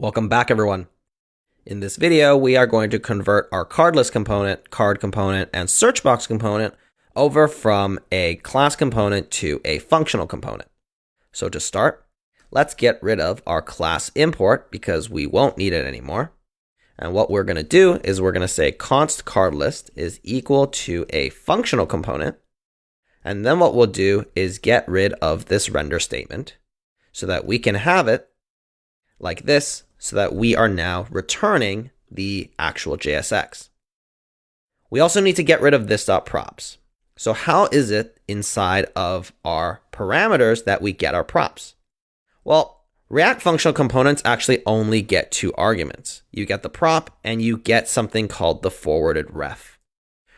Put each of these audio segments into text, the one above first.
Welcome back, everyone. In this video, we are going to convert our card list component, card component, and search box component over from a class component to a functional component. So to start, let's get rid of our class import because we won't need it anymore. And what we're going to do is we're going to say const card list is equal to a functional component. And then what we'll do is get rid of this render statement so that we can have it like this, so that we are now returning the actual JSX. We also need to get rid of this.props. So how is it inside of our parameters that we get our props? Well, React functional components actually only get two arguments. You get the prop and you get something called the forwarded ref.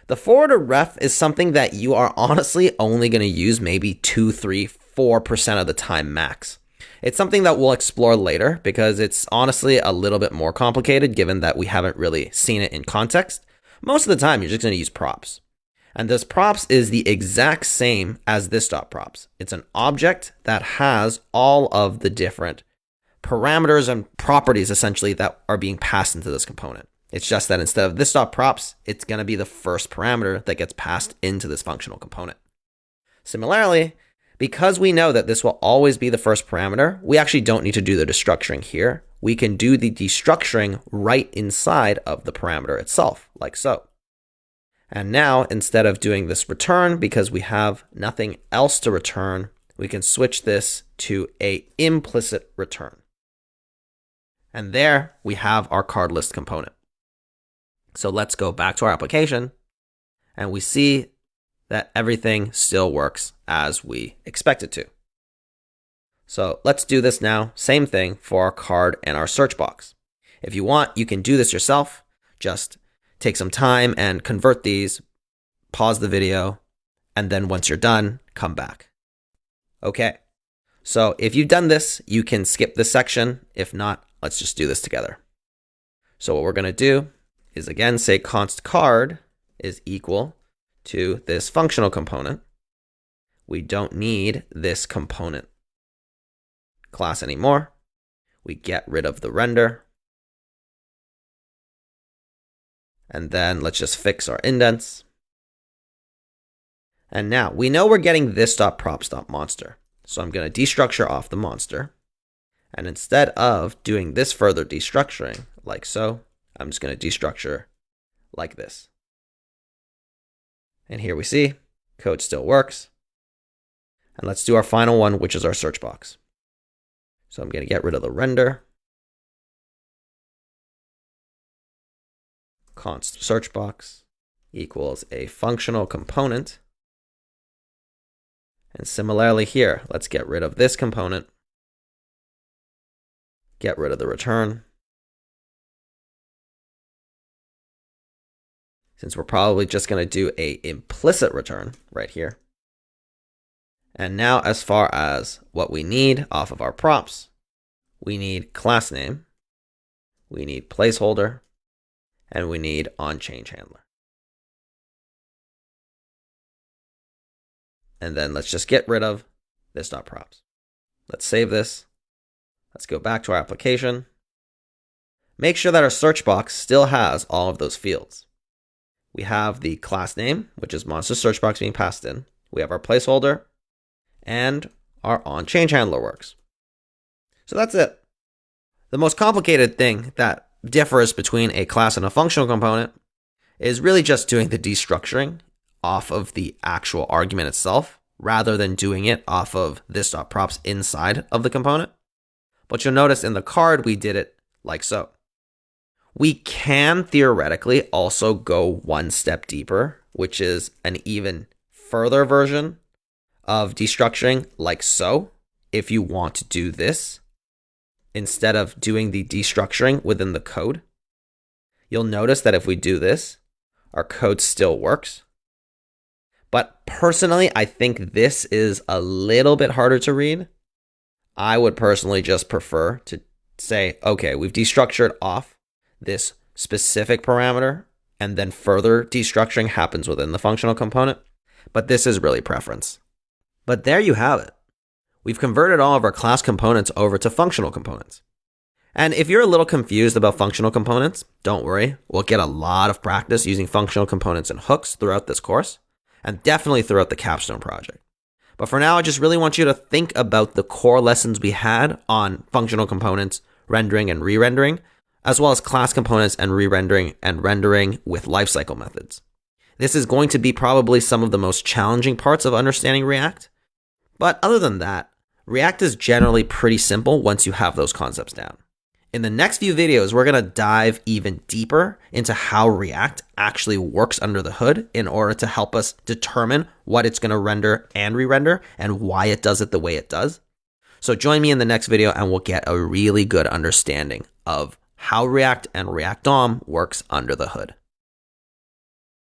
The forwarded ref is something that you are honestly only going to use maybe 2, 3, 4% of the time max. It's something that we'll explore later because it's honestly a little bit more complicated given that we haven't really seen it in context. Most of the time, you're just going to use props. And this props is the exact same as this.props. It's an object that has all of the different parameters and properties essentially that are being passed into this component. It's just that instead of this.props, it's going to be the first parameter that gets passed into this functional component. Similarly, because we know that this will always be the first parameter, we actually don't need to do the destructuring here. We can do the destructuring right inside of the parameter itself, like so. And now, instead of doing this return, because we have nothing else to return, we can switch this to an implicit return. And there we have our card list component. So let's go back to our application, and we see that everything still works as we expect it to. So let's do this now. Same thing for our card and our search box. If you want, you can do this yourself. Just take some time and convert these, pause the video, and then once you're done, come back. Okay, so if you've done this, you can skip this section. If not, let's just do this together. So what we're going to do is again say const card is equal to this functional component. We don't need this component class anymore. We get rid of the render. And then let's just fix our indents. And now we know we're getting this.props.monster. So I'm going to destructure off the monster. And instead of doing this further destructuring like so, I'm just going to destructure like this. And here we see code still works. And let's do our final one, which is our search box. So I'm going to get rid of the render. Const search box equals a functional component. And similarly here, let's get rid of this component. Get rid of the return. Since we're probably just going to do an implicit return right here. And now as far as what we need off of our props, we need class name, we need placeholder, and we need onChange handler. And then let's just get rid of this.props. Let's save this. Let's go back to our application. Make sure that our search box still has all of those fields. We have the class name, which is monster search box being passed in. We have our placeholder, and our onChange handler works. So that's it. The most complicated thing that differs between a class and a functional component is really just doing the destructuring off of the actual argument itself, rather than doing it off of this.props inside of the component. But you'll notice in the card, we did it like so. We can theoretically also go one step deeper, which is an even further version of destructuring like so. If you want to do this, instead of doing the destructuring within the code, you'll notice that if we do this, our code still works. But personally, I think this is a little bit harder to read. I would personally just prefer to say, okay, we've destructured off this specific parameter, and then further destructuring happens within the functional component. But this is really preference. But there you have it. We've converted all of our class components over to functional components. And if you're a little confused about functional components, don't worry. We'll get a lot of practice using functional components and hooks throughout this course, and definitely throughout the capstone project. But for now, I just really want you to think about the core lessons we had on functional components, rendering and re-rendering, as well as class components and re-rendering and rendering with lifecycle methods. This is going to be probably some of the most challenging parts of understanding React. But other than that, React is generally pretty simple once you have those concepts down. In the next few videos, we're going to dive even deeper into how React actually works under the hood in order to help us determine what it's going to render and re-render and why it does it the way it does. So join me in the next video and we'll get a really good understanding of how React and React DOM works under the hood.